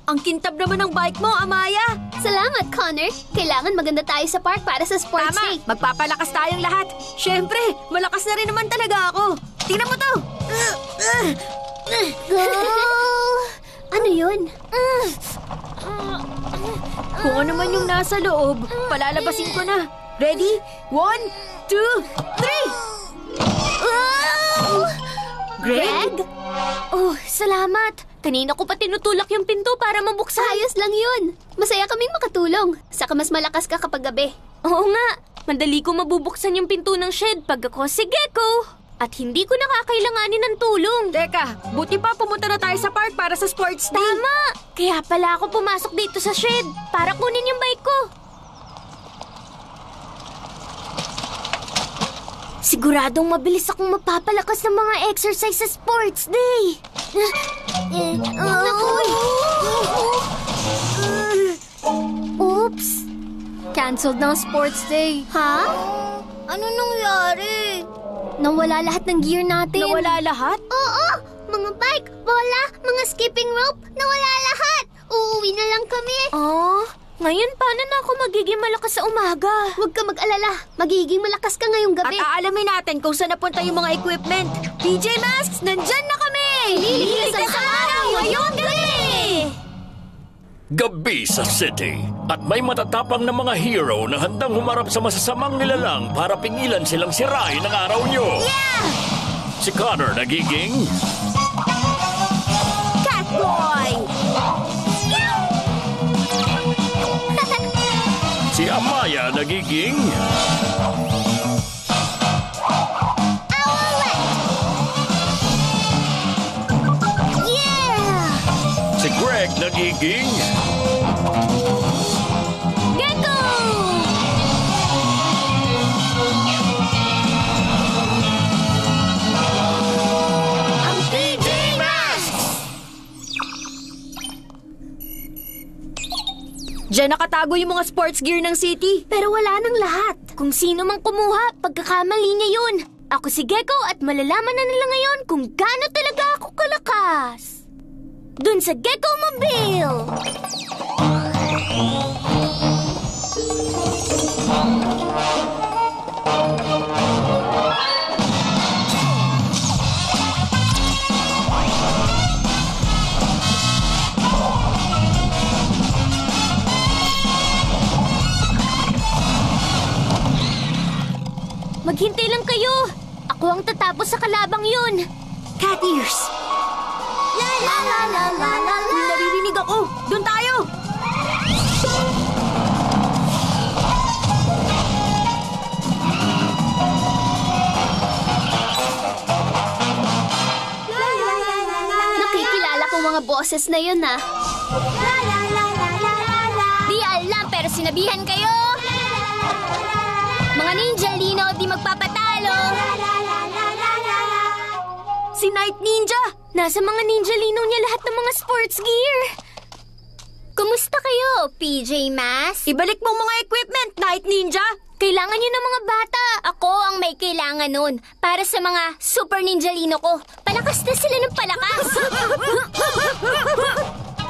Ang kintab naman ng bike mo, Amaya. Salamat, Connor. Kailangan maganda tayo sa park para sa sports day. Tama, magpapalakas tayong lahat. Siyempre, malakas na rin naman talaga ako. Tingnan mo to. Go! Ano yun? Kung ano man yung nasa loob, palalabasin ko na. Ready? 1, 2, 3! Greg? Oh, salamat. Kanina ko pa tinutulak yung pinto para mabuksan. Ayos lang yun. Masaya kaming makatulong. Saka mas malakas ka kapag gabi. Oo nga. Madali ko mabubuksan yung pinto ng shed pag ako si Gecko. At hindi ko nakakailanganin ng tulong. Teka, buti pa pumunta na tayo sa park para sa sports day. Tama! Kaya pala ako pumasok dito sa shed para kunin yung bike ko. Siguradong mabilis akong mapapalakas ng mga exercise sa sports day. Oops! Cancelled na ang sports day. Ha? Ano nangyari? Nawala lahat ng gear natin. Nawala lahat? Oo! Mga bike, bola, mga skipping rope, nawala lahat! Uuwi na lang kami. Oh, ngayon paano na ako magiging malakas sa umaga? Huwag ka mag-alala. Magiging malakas ka ngayong gabi. At aalamin natin kung saan napunta yung mga equipment. PJ Masks, nandyan na kami! Liligtas ang araw ngayong gabi! Gabi sa city at may matatapang na mga hero na handang humarap sa masasamang nilalang para pingilan silang sirain ang araw nyo. Yeah! Si Connor nagiging Catboy! si Amaya nagiging Owlet! Yeah! si Greg nagiging Gecko! Ang PJ Masks! Diyan nakatago yung mga sports gear ng city. Pero wala nang lahat. Kung sino mang kumuha, pagkakamali niya yun. Ako si Gecko at malalaman na nila ngayon kung gaano talaga ako kalakas. Dun sa Gecko Mobile! Maghintay lang kayo! Ako ang tatapos sa kalabang yun! Cat ears! La la la la la la la! May naririnig ako! Doon tayo! Nakikilala ko mga boses na yun, ha? Di alam, pero sinabihan kayo! Mga ninja lino, di magpapatalo! Si Night Ninja! Nasa mga ninja lino niya lahat ng mga sports gear! Kumusta kayo, PJ Masks? Ibalik mo mga equipment, Night Ninja! Kailangan yun ng mga bata. Ako ang may kailangan nun. Para sa mga super ninja lino ko. Palakas na sila ng palakas.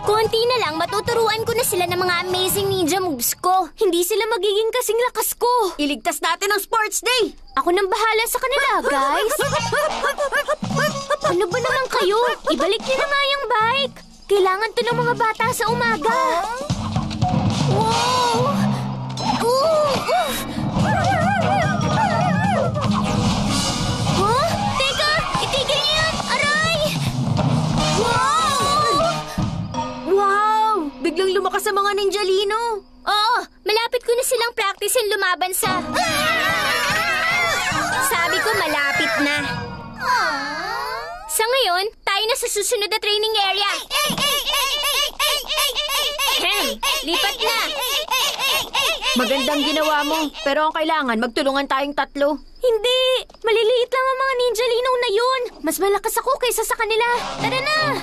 Konti na lang, matuturuan ko na sila ng mga amazing ninja moves ko. Hindi sila magiging kasing lakas ko. Iligtas natin ang sports day! Ako nang bahala sa kanila, guys. Ano ba naman kayo? Ibalik niyo na nga yung bike. Kailangan to ng mga bata sa umaga. Wow! Huh? Teka! Itigil niyo yan! Aray! Wow! Wow! Biglang lumakas ang mga ninja lino. Oo, malapit ko na silang practicein lumaban sa... Sabi ko malapit na. Sa ngayon, tayo na sa susunod na training area. Lipat na! Magandang ginawa mo, pero ang kailangan magtulungan tayong tatlo. Hindi! Maliliit lang ang mga ninja linaw na yun. Mas malakas ako kaysa sa kanila. Tara na!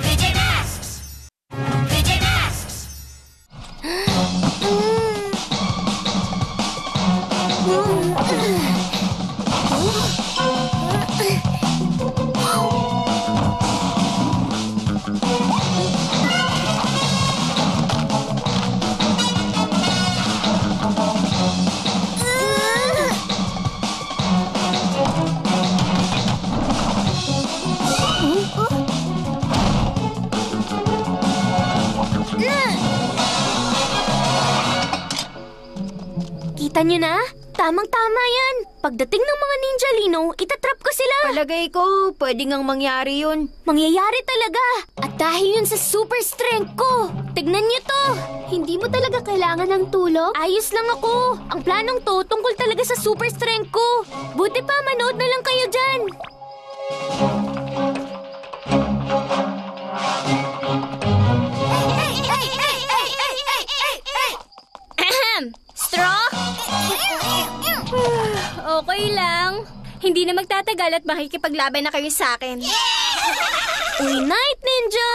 PJ Masks! PJ Masks! Nakita niyo na? Tamang-tama yan. Pagdating ng mga ninja Lino, itatrap ko sila. Palagay ko, pwede ngang mangyari yun. Mangyayari talaga. At dahil yun sa super strength ko. Tignan niyo to. Hindi mo talaga kailangan ng tulong? Ayos lang ako. Ang planong to tungkol talaga sa super strength ko. Buti pa, manood na lang kayo dyan. Straw? Okay lang. Hindi na magtatagal at makikipaglaban na kayo sa akin. Uy, Night Ninja!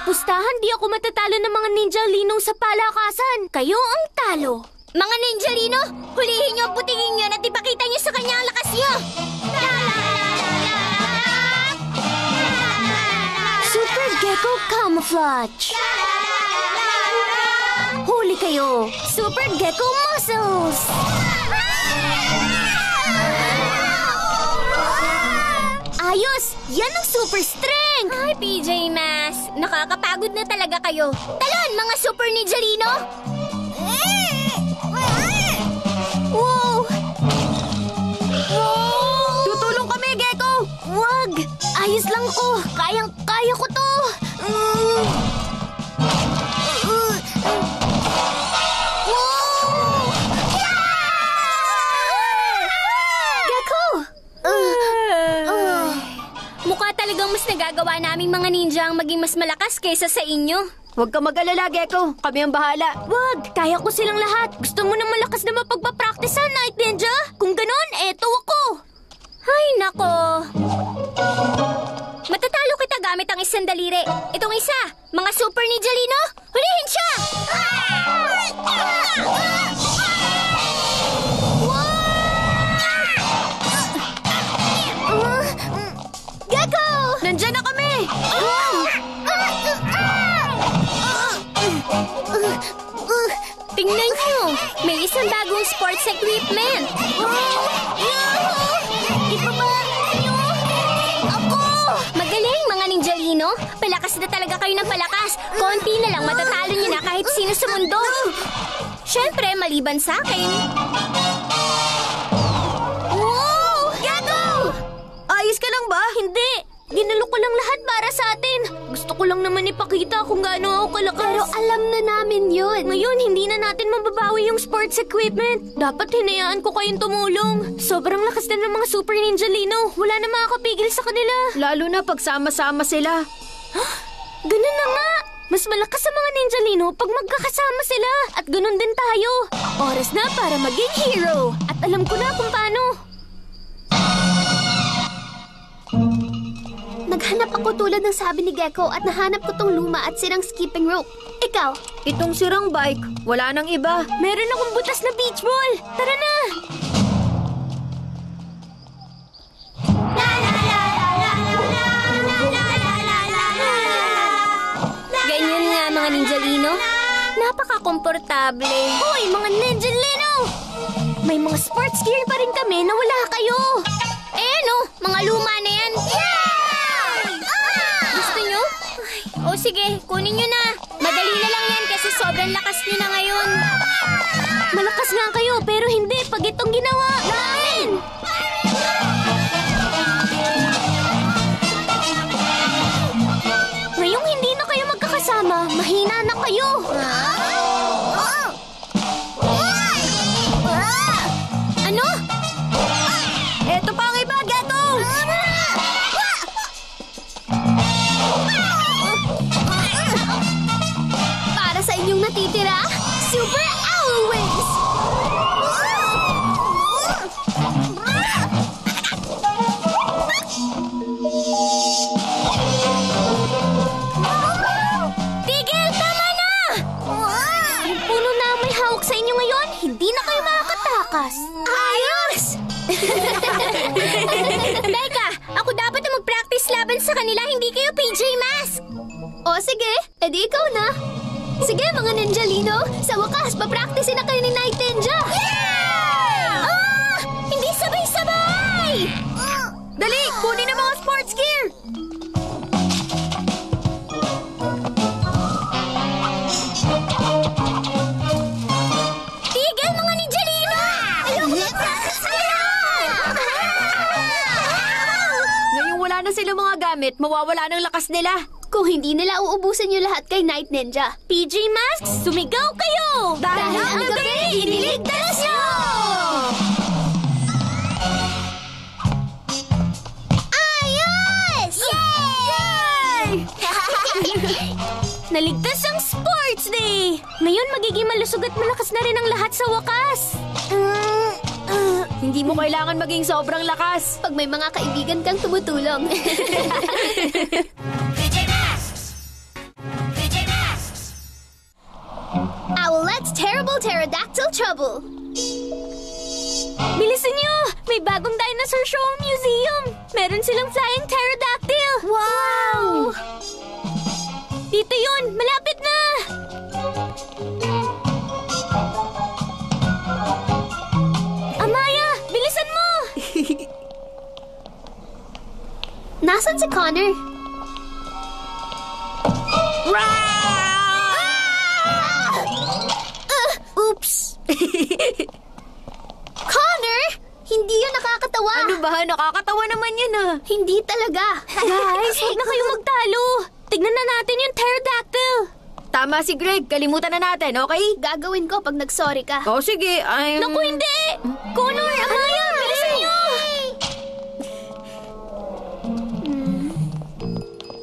Pustahan, di ako matatalo ng mga Ninja Lino sa palakasan. Kayo ang talo. Mga Ninja Lino, hulihin niyo, butingin niyo at ipakita niyo sa kanya ang lakas niyo. Super Gecko Camouflage. Huli kayo! Super Gecko Muscles! Ayos! Yan ang super strength! Ay, PJ Masks! Nakakapagod na talaga kayo. Talon, mga super ninja Lino! Wow! Wow! Tutulong kami, Gecko! Wag! Ayos lang ko! Kayang-kaya ko to! Mukha talagang mas nagagawa naming mga ninja ang maging mas malakas kaysa sa inyo. Huwag ka mag-alala, Gecko. Kami ang bahala. Wag! Kaya ko silang lahat. Gusto mo ng malakas na mapagpapractice, Night Ninja? Kung ganon, eto ako. Ay, nako. Matatalo kita gamit ang isang daliri. Itong isa, mga super ninja Lino, hulihin siya! Gecko! Nandiyan na kami! Tingnan niyo! May isang bagong sports equipment! Ibaba niyo! Ako! Magaling, mga Ninja Lino! Palakas na talaga kayo ng palakas! Konti na lang matatalo niyo na kahit sino sa mundo! Siyempre, maliban sa akin! Wow! Gecko! Ayos ka lang ba? Hindi! Ginalo ko lang lahat para sa atin. Gusto ko lang naman ipakita kung gaano ako kalakas. Pero alam na namin yun. Ngayon, hindi na natin mababawi yung sports equipment. Dapat hinayaan ko kayong tumulong. Sobrang lakas na ng mga Super Ninja Lino. Wala na makakapigil sa kanila. Lalo na pag sama-sama sila. Ganun na nga. Mas malakas sa mga Ninja Lino pag magkakasama sila. At ganun din tayo. Oras na para maging hero. At alam ko na kung paano. Naghanap ako tulad ng sabi ni Gecko at nahanap ko tong luma at sirang skipping rope. Ikaw? Itong sirang bike, wala nang iba. Meron akong butas na beach ball. Tara na! Ganyan nga mga Ninja Lino. Napaka-komportable. Hoy, mga Ninja Lino! May mga sports gear pa rin kami na wala kayo. No, mga luma na yan. Gusto nyo? O sige, kunin nyo na. Madali na lang yan kasi sobrang lakas nyo na ngayon. Malakas nga kayo pero hindi pag itong ginawa namin. Ngayong hindi na kayo magkakasama, mahina na kayo. Ano? Eto pa ang iba, Gecko! Para sa inyong natitira, Super Owl Wings! Tigil! Tama na! Yung puno na may hawak sa inyo ngayon, hindi na kayo makakatakas. Ayos! Teka, ako dapat na mag-practice laban sa kanila, hindi kayo PJ Masks! O sige, edi ikaw na. Sige mga Ninja Lino, sa wakas, papractice na kayo ni Night Ninja! Yeah! Hindi sabay-sabay! Dali, kunin ang mga sports gear! Tigil mga Ninja gamit, mawawala ng lakas nila. Kung hindi nila uubusan yung lahat kay Night Ninja. PJ Masks, sumigaw kayo! Dahil ang gabi, iniligtas nyo! Ayos! Yay! Naligtas ang Sports Day! Ngayon magiging malusog at malakas na rin ang lahat sa wakas. Hindi mo kailangan maging sobrang lakas. Pag may mga kaibigan kang tumutulong. Owlette's Terrible Pterodactyl Trouble. Bilisan niyo! May bagong dinosaur show ang museum! Meron silang flying pterodactyl! Wow! Dito yun! Malapit na! Amaya! Bilisan mo! Nasaan si Connor? Oops! Connor! Hindi yun nakakatawa! Ano ba? Nakakatawa naman yan ah. Hindi talaga! Guys, huwag na kayo magtalo! Tignan na natin yung pterodactyl! Tama si Greg, kalimutan na natin, okay? Gagawin ko pag nag-sorry ka. Oh, sige, Naku, hindi! Connor, Amaya, bilisan niyo!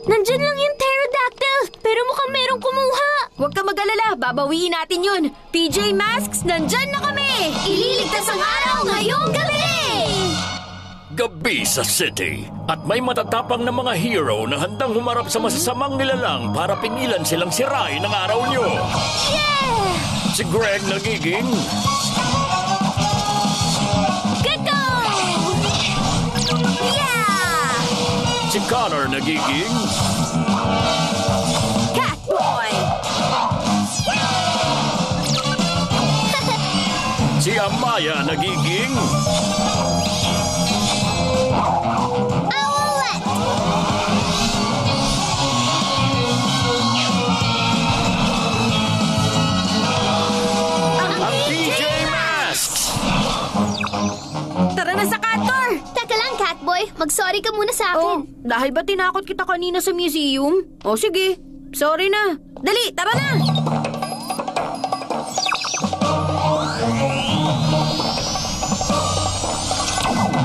Nandyan lang yung pterodactyl, pero mukhang merong kumuha. Huwag ka mag-alala, babawiin natin yun. PJ Masks, nandyan na kami! Ililigtas ang araw ngayong gabi! Gabi sa city. At may matatapang na mga hero na handang humarap sa masasamang nilalang para pingilan silang sirain ang araw nyo. Yeah! Si Greg nagiging Gecko! Yeah! si Connor nagiging Catboy! si Amaya nagiging Owlette! ang PJ Masks. Tara na sa Cattor! Teka lang, Catboy. Mag-sorry ka muna sa Oh, akin. dahil ba tinakot kita kanina sa museum? Oh, sige. Sorry na. Dali, tara na!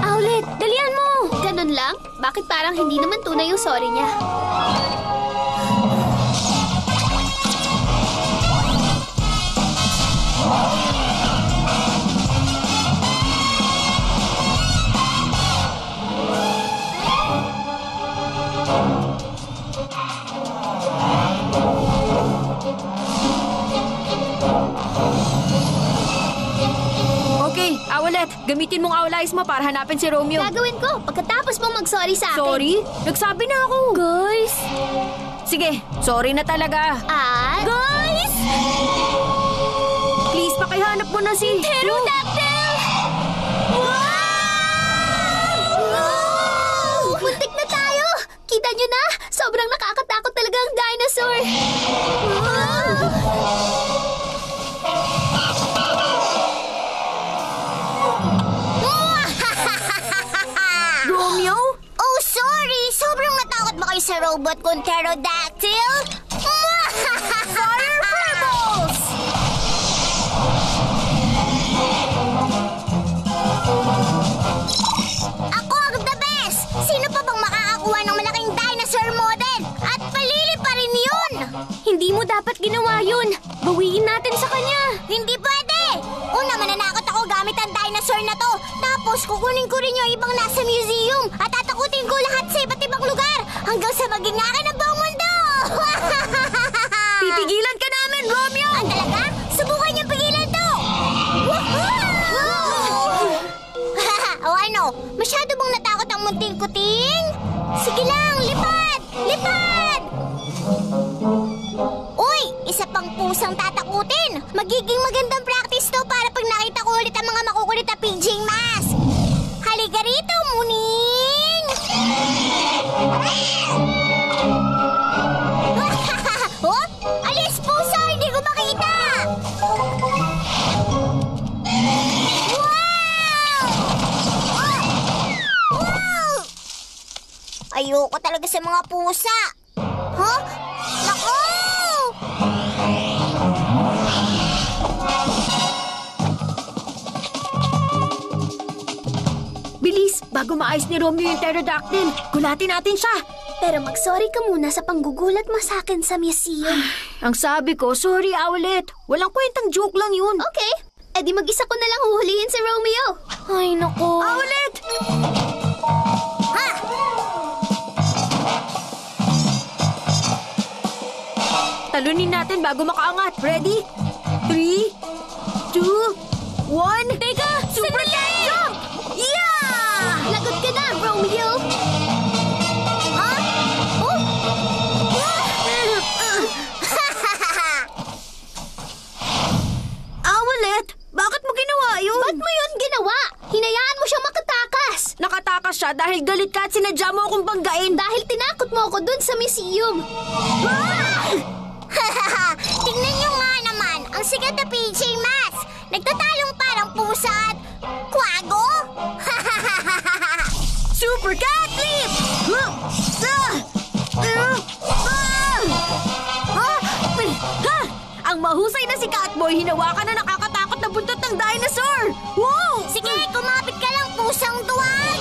Owlette, dalian mo! Ganun lang? Bakit parang hindi naman tunay yung sorry niya? Okay, Owlette, gamitin mong Owlies mo para hanapin si Romeo. Gagawin ko pagkatapos mong mag-sorry sa akin. Sorry? Nagsabi na ako. Guys! Sige, sorry na talaga. At... Guys! Please, pakihanap mo na si... Pterodactyl! Wow! Muntik na tayo! Kita nyo na? Sobrang nakakatakot talaga ang dinosaur! Romeo? Oh, sorry! Sobrang natakot ba kayo sa robot kong pterodactyl? Fire Purples! Ako ang the best! Sino pa bang makakakuha ng malaking dinosaur model? At palili pa rin yun! Hindi mo dapat ginawa yun! Bawiin natin sa kanya! Hindi pwede! Una, mananakot ako gamit ang dinosaur na to. Tapos, kukunin ko rin yung ibang nasa museum. At tatakutin ko lahat sa iba't ibang lugar. Hanggang sa maging akin ang buong mundo! Pipigilan ka namin, Romeo! Ang talaga? Subukan niyong pigilan to! O ano? Masyado bang natakot ang munting kuting? Sige lang, lipad! Lipad! Uy! Isa pang pusang tatakutin! Magiging magandang practice to para pag nakita ko ulit ang mga makukulit na PJ Masks! Halika rito, Muning! Oh? Alis, puso! Hindi ko makita! Wow! Wow! Ayoko talaga sa sa mga pusa. Huh? Naku! Bilis, bago maayos ni Romeo yung pterodactyl, gulatin natin siya. Pero mag-sorry ka muna sa panggugulat mo sa akin sa museum. Ang sabi ko, sorry, Owlet. Walang kwentang joke lang yun. Okay, edi mag-isa ko na lang huhulihin si Romeo. Ay, naku. Owlet! Ha? Talunin natin bago makaangat. Ready? 3, 2, 1. Teka! Super cat jump! Yeah! Lagot ka na, Romeo! Ha? Oh? Owlet, bakit mo ginawa yun? Ba't mo yun ginawa? Hinayaan mo siyang makatakas. Nakatakas siya dahil galit ka at sinadya mo akong banggain. Dahil tinakot mo ako dun sa museum. Tingnan niyo nga naman, ang sikat na PJ Masks. Nagtatalong parang pusa at kwago. Super cat leap! Ha! Ang mahusay na si Catboy, hinawakan na nakakatakot na buntot ng dinosaur! Wow! Sige, kumapit ka lang, pusang duwag.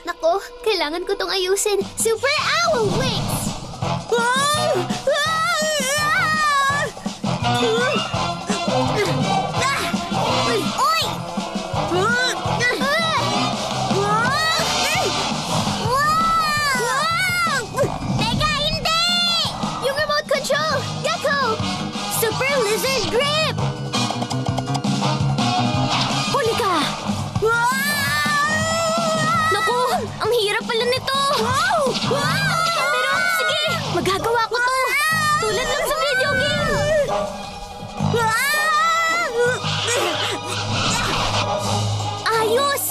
Nako, kailangan ko tong ayusin. Super Owl Wings! Uy! Wow! Teka, hindi! Yung remote control! Gecko! Super Lizard Grip! Huli ka! Naku, ang hirap pala nito! Pero sige, magagawa ko to! Tulad lang sa video game! Ayos!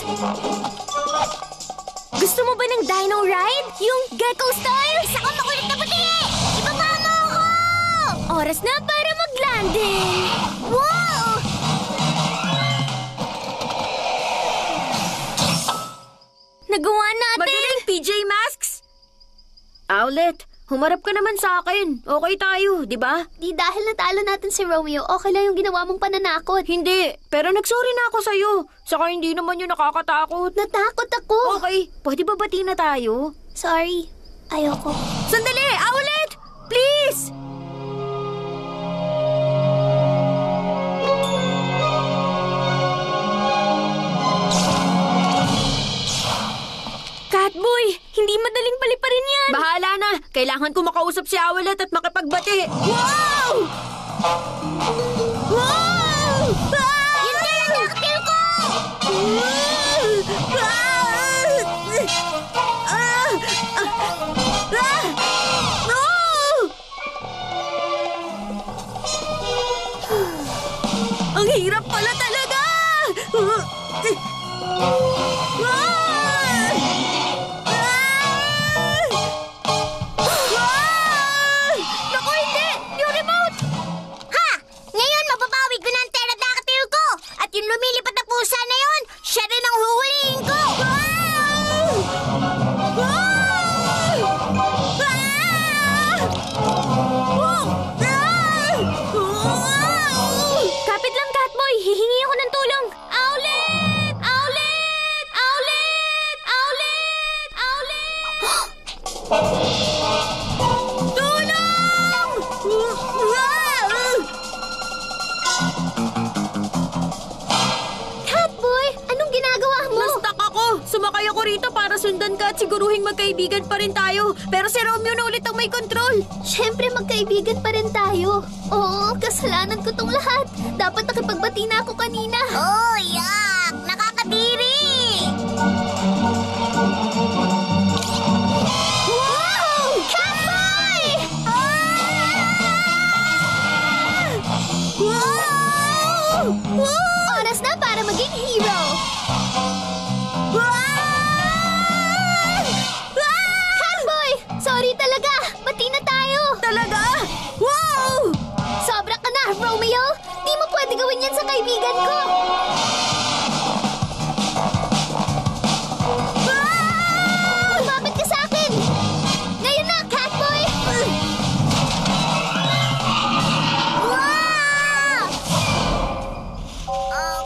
Gusto mo ba ng dino ride? Yung gecko style? Isa ka makulit na puti! Ibaba mo ako! Oras na para mag-landing! Wow! Nagawa natin! Magaling, PJ Masks! Owlet, humarap ka naman sa akin. Okay tayo, di ba? Di dahil natalo natin si Romeo, okay lang yung ginawa mong pananakot. Hindi, pero nagsorry na ako sa'yo. Saka hindi naman yun nakakatakot. Natakot ako. Okay, pwede ba bati na tayo? Sorry, ayoko. Sandali! Owlet! Please! Catboy, hindi madaling paliparin yan. Bahala na. Kailangan ko makausap si Owlet at makipagbati. Wow! Wow! Yun din ang daktil ko! Ang hirap pala talaga! Naku, hindi! Yung remote! Ha! Ngayon, mababawi ko na ang pterodactyl ko! At yung lumilipat na pusa na yun, siya rin ang huhulihin ko! Kapit lang, Catboy. Hihingi ako ng tulong. Owlet! Owlet! Owlet! Owlet! Owlet! Catboy, anong ginagawa mo? Na-stuck ako. Sumakay ako rito para sundan ka at siguruhing magkaibigan pa rin tayo. Pero si Romeo na ulit ang may control. Siyempre, magkaibigan pa rin tayo. Oo, kasalanan ko tong lahat. Dapat nakipagbati na ako kanina. Oh, yak! Nakakadiri! Wow! Catboy! Oras na para maging hero. Catboy! Sorry talaga. Bati na tayo. Talaga? Wow! kaibigan ko! Lumapit ka sa akin! Ngayon na, Catboy!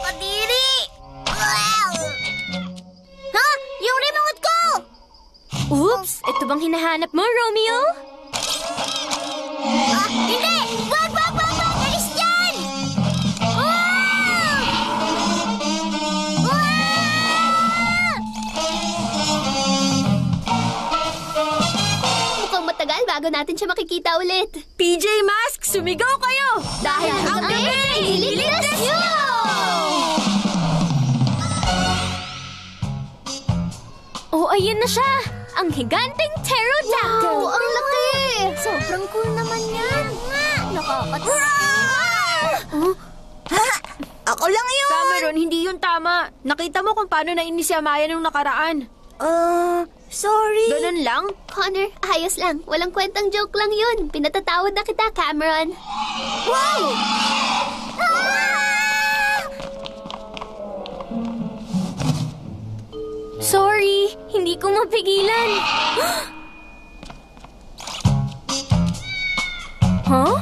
Kadiri! Ha? Yung remote ko! Oops! Ito bang hinahanap mo, Romeo? Hindi! Wag! Alis dyan! Mukhang matagal bago natin siya makikita ulit. PJ Masks, sumigaw kayo! Dahil ang gabi, ililigtas niyo! Oh, ayun na siya! Ang higanteng pterodactyl! Wow, ang laki! Sobrang cool naman yan! Nakakatawa! Ako lang yun! Cameron, hindi yun tama. Nakita mo kung paano nainis si Amaya nung nakaraan. Sorry. Ganun lang? Connor, ayos lang. Walang kwentang joke lang yun. Pinatatawad na kita, Cameron. Wow! Sorry, hindi ko mapigilan. Huh?